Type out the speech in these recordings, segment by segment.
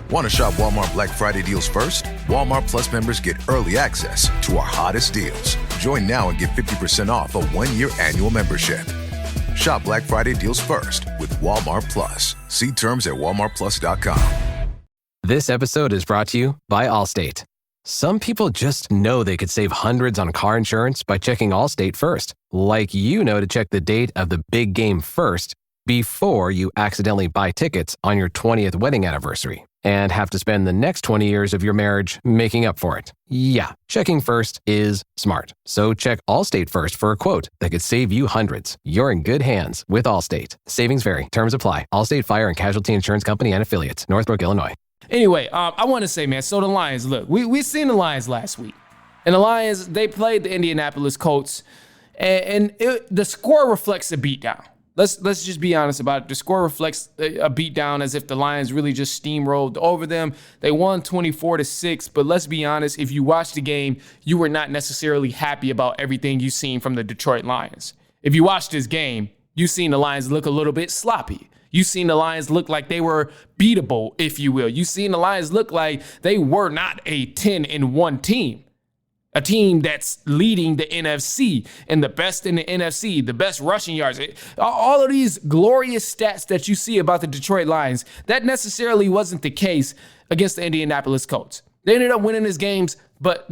Want to shop Walmart Black Friday deals first? Walmart Plus members get early access to our hottest deals. Join now and get 50% off a 1-year annual membership. Shop Black Friday deals first with Walmart Plus. See terms at walmartplus.com. This episode is brought to you by Allstate. Some people just know they could save hundreds on car insurance by checking Allstate first. Like you know to check the date of the big game first before you accidentally buy tickets on your 20th wedding anniversary and have to spend the next 20 years of your marriage making up for it. Yeah, checking first is smart. So check Allstate first for a quote that could save you hundreds. You're in good hands with Allstate. Savings vary. Terms apply. Allstate Fire and Casualty Insurance Company and Affiliates. Northbrook, Illinois. Anyway, I want to say, man, so the Lions, look, we seen the Lions last week. And the Lions, they played the Indianapolis Colts. And the score reflects a beatdown. Let's just be honest about it. The score reflects a beatdown as if the Lions really just steamrolled over them. They won 24-6, but let's be honest, if you watched the game, you were not necessarily happy about everything you've seen from the Detroit Lions. If you watched this game, you've seen the Lions look a little bit sloppy. You've seen the Lions look like they were beatable, if you will. You've seen the Lions look like they were not a 10-1 team. A team that's leading the NFC and the best in the NFC, the best rushing yards. All of these glorious stats that you see about the Detroit Lions, that necessarily wasn't the case against the Indianapolis Colts. They ended up winning this game, but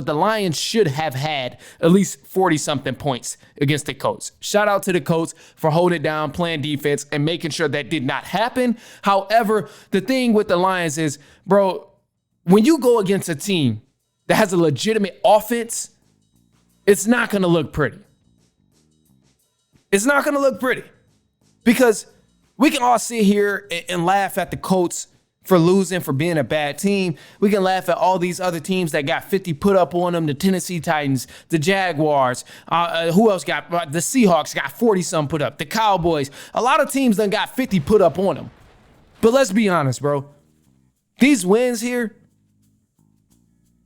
the Lions should have had at least 40-something points against the Colts. Shout out to the Colts for holding it down, playing defense, and making sure that did not happen. However, the thing with the Lions is, bro, when you go against a team that has a legitimate offense, it's not going to look pretty. It's not going to look pretty because we can all sit here and laugh at the Colts for losing, for being a bad team. We can laugh at all these other teams that got 50 put up on them, the Tennessee Titans, the Jaguars, who else got, the Seahawks got 40-some put up, the Cowboys. A lot of teams done got 50 put up on them. But let's be honest, bro. These wins here,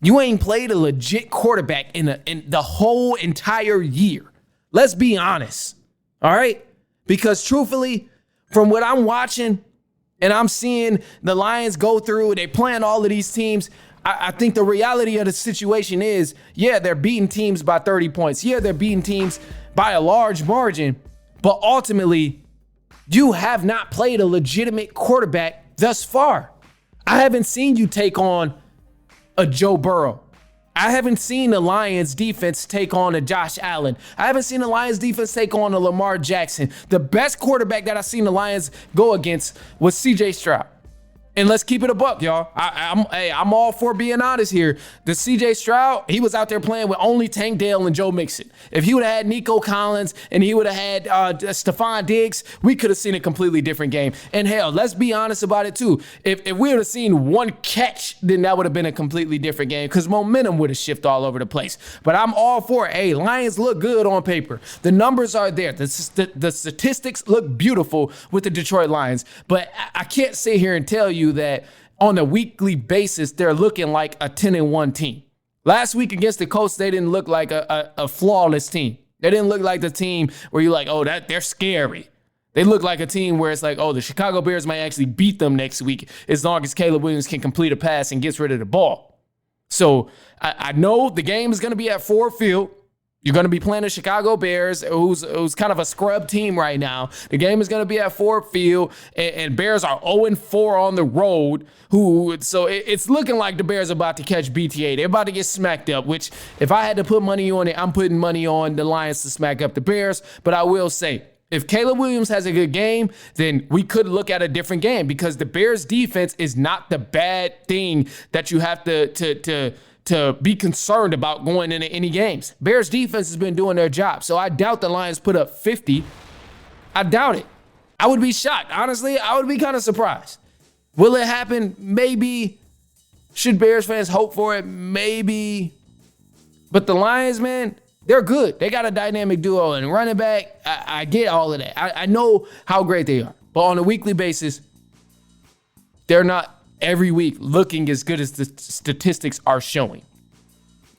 you ain't played a legit quarterback in the whole entire year. Let's be honest, all right? Because truthfully, from what I'm watching and I'm seeing the Lions go through, they playing all of these teams, I think the reality of the situation is, yeah, they're beating teams by 30 points. Yeah, they're beating teams by a large margin. But ultimately, you have not played a legitimate quarterback thus far. I haven't seen you take on a Joe Burrow. I haven't seen the Lions defense take on a Josh Allen. I haven't seen the Lions defense take on a Lamar Jackson. The best quarterback that I've seen the Lions go against was CJ Stroud. And let's keep it a buck, y'all. I'm all for being honest here. The CJ Stroud, he was out there playing with only Tank Dell and Joe Mixon. If he would have had Nico Collins and he would have had Stephon Diggs, we could have seen a completely different game. And hell, let's be honest about it too. If we would have seen one catch, then that would have been a completely different game because momentum would have shifted all over the place. But I'm all for it. Hey, Lions look good on paper. The numbers are there. The statistics look beautiful with the Detroit Lions. But I can't sit here and tell you that on a weekly basis, they're looking like a 10-1 team. Last week against the Colts, they didn't look like a flawless team. They didn't look like the team where you're like, oh, they're scary. They look like a team where it's like, oh, the Chicago Bears might actually beat them next week as long as Caleb Williams can complete a pass and gets rid of the ball. So I know the game is going to be at Ford Field. You're going to be playing the Chicago Bears, who's kind of a scrub team right now. The game is going to be at Ford Field, and Bears are 0-4 on the road. So it's looking like the Bears are about to catch BTA. They're about to get smacked up, which if I had to put money on it, I'm putting money on the Lions to smack up the Bears. But I will say, if Caleb Williams has a good game, then we could look at a different game because the Bears defense is not the bad thing that you have to be concerned about going into any games. Bears defense has been doing their job. So I doubt the Lions put up 50. I doubt it. I would be shocked. Honestly, I would be kind of surprised. Will it happen? Maybe. Should Bears fans hope for it? Maybe. But the Lions, man, they're good. They got a dynamic duo and running back. I get all of that. I know how great they are. But on a weekly basis, they're not every week looking as good as the statistics are showing.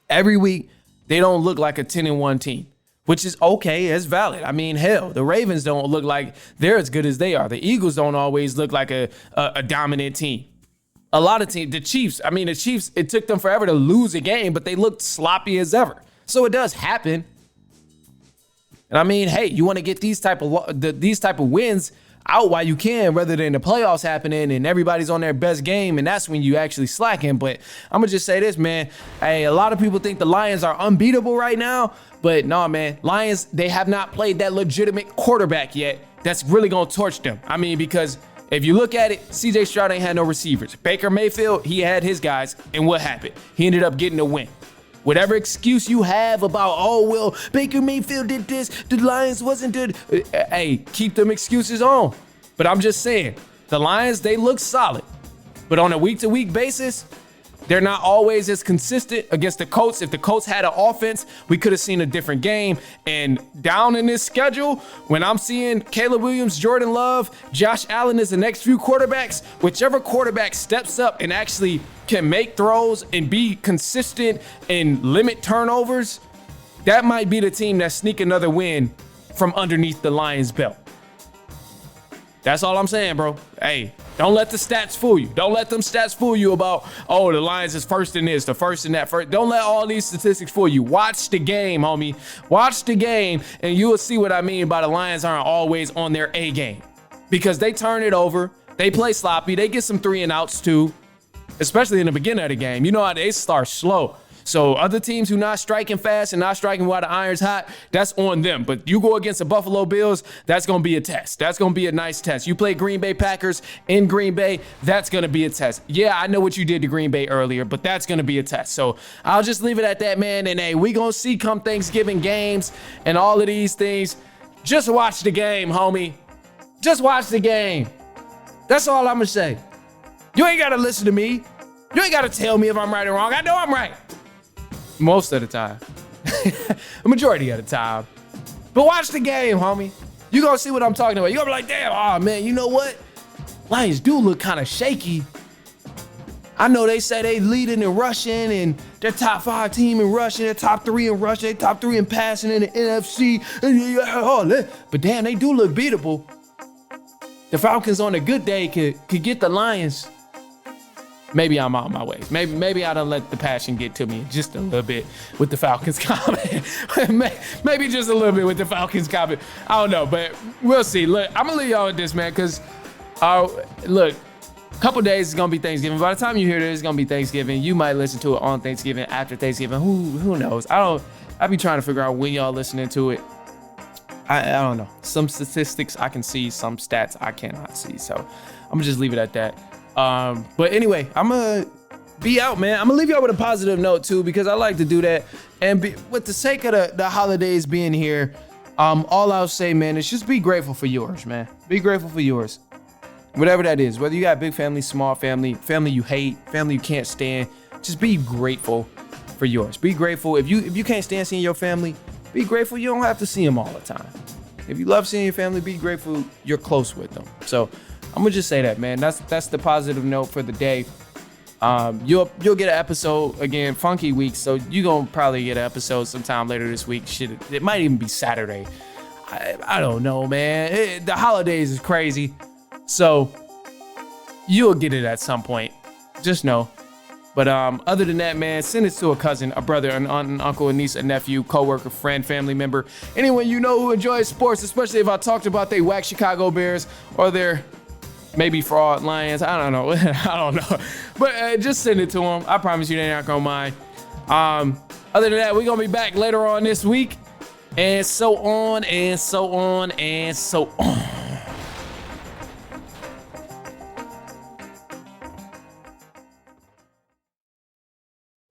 Every week, they don't look like a 10-1 team, which is okay, it's valid. I mean, hell, the Ravens don't look like they're as good as they are. The Eagles don't always look like a dominant team. a lot of teams, the Chiefs, it took them forever to lose a game, but they looked sloppy as ever. So it does happen. And I mean, hey, you want to get these type of wins out while you can, rather than the playoffs happening and everybody's on their best game, and that's when you actually slacking. But I'm gonna just say this, man. Hey, a lot of people think the Lions are unbeatable right now, but no, man. Lions, they have not played that legitimate quarterback yet that's really gonna torch them. I mean, because if you look at it, CJ Stroud ain't had no receivers. Baker Mayfield, he had his guys, and what happened? He ended up getting a win. Whatever excuse you have about, oh, well, Baker Mayfield did this, the Lions wasn't good. Hey, keep them excuses on. But I'm just saying, the Lions, they look solid. But on a week-to-week basis, they're not always as consistent against the Colts. If the Colts had an offense, we could have seen a different game. And down in this schedule, when I'm seeing Caleb Williams, Jordan Love, Josh Allen as the next few quarterbacks, whichever quarterback steps up and actually can make throws and be consistent and limit turnovers, that might be the team that sneak another win from underneath the Lions' belt. That's all I'm saying, bro. Hey, don't let the stats fool you. Don't let them stats fool you about, oh, the Lions is first in this, the first in that. First. Don't let all these statistics fool you. Watch the game, homie. Watch the game, and you will see what I mean by the Lions aren't always on their A game. Because they turn it over. They play sloppy. They get some 3-and-outs too, especially in the beginning of the game. You know how they start slow. So other teams who not striking fast and not striking while the iron's hot, that's on them. But you go against the Buffalo Bills, that's going to be a test. That's going to be a nice test. You play Green Bay Packers in Green Bay, that's going to be a test. Yeah, I know what you did to Green Bay earlier, but that's going to be a test. So I'll just leave it at that, man. And hey, we going to see come Thanksgiving games and all of these things. Just watch the game, homie. Just watch the game. That's all I'm going to say. You ain't got to listen to me. You ain't got to tell me if I'm right or wrong. I know I'm right. Most of the time. A majority of the time. But watch the game, homie. You gonna see what I'm talking about. You gonna be like, damn, oh man, you know what? Lions do look kind of shaky. I know they say they leading in rushing and they're top 5 team in rushing, they're top 3 in rushing, they're top 3 in passing in the NFC. But damn, they do look beatable. The Falcons on a good day could get the Lions. Maybe I'm out my ways. Maybe I done let the passion get to me just a little bit with the Falcons comment. Maybe just a little bit with the Falcons comment. I don't know, but we'll see. Look, I'm going to leave y'all with this, man, because, look, a couple days is going to be Thanksgiving. By the time you hear this, it's going to be Thanksgiving. You might listen to it on Thanksgiving, after Thanksgiving. Who knows? I be trying to figure out when y'all listening to it. I don't know. Some statistics I can see, some stats I cannot see. So I'm going to just leave it at that. But anyway, I'm gonna be out, man. I'm gonna leave y'all with a positive note too, because I like to do that. And with the sake of the holidays being here, all I'll say, man, is just be grateful for yours, man. Be grateful for yours. Whatever that is, whether you got big family, small family, family you hate, family you can't stand, just be grateful for yours. Be grateful. If you can't stand seeing your family, be grateful you don't have to see them all the time. If you love seeing your family, be grateful you're close with them. So I'm gonna just say that, man. That's the positive note for the day. You'll get an episode again, funky week. So you gonna probably get an episode sometime later this week. Shit, it might even be Saturday. I don't know, man. The holidays is crazy, so you'll get it at some point. Just know. But other than that, man, send it to a cousin, a brother, an aunt, an uncle, a niece, a nephew, coworker, friend, family member, anyone you know who enjoys sports, especially if I talked about they whack Chicago Bears or their maybe fraud Lions. I don't know. I don't know. But just send it to them. I promise you they're not going to mind. Other than that, we're going to be back later on this week. And so on and so on and so on.